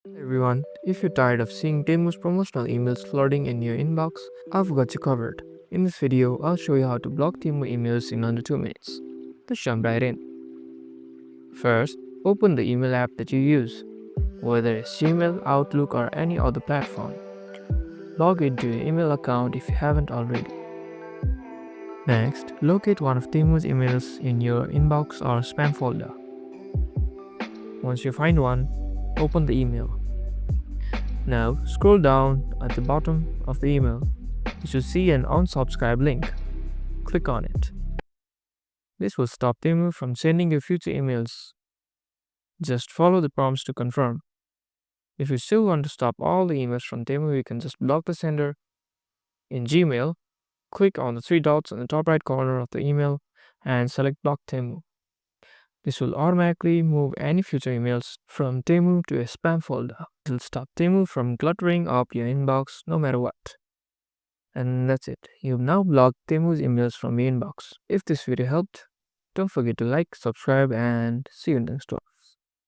Hey everyone, if you're tired of seeing Temu's promotional emails flooding in your inbox, I've got you covered. In this video, I'll show you how to block Temu emails in under 2 minutes. Let's jump right in. First, open the email app that you use, whether it's Gmail, Outlook, or any other platform. Log into your email account if you haven't already. Next, locate one of Temu's emails in your inbox or spam folder. Once you find one, open the email. Now, scroll down at the bottom of the email. You should see an unsubscribe link. Click on it. This will stop Temu from sending you future emails. Just follow the prompts to confirm. If you still want to stop all the emails from Temu, you can just block the sender. In Gmail, click on the three dots on the top right corner of the email and select Block Temu. This will automatically move any future emails from Temu to a spam folder. It will stop Temu from cluttering up your inbox no matter what. And that's it. You've now blocked Temu's emails from your inbox. If this video helped, don't forget to like, subscribe, and see you in the next one.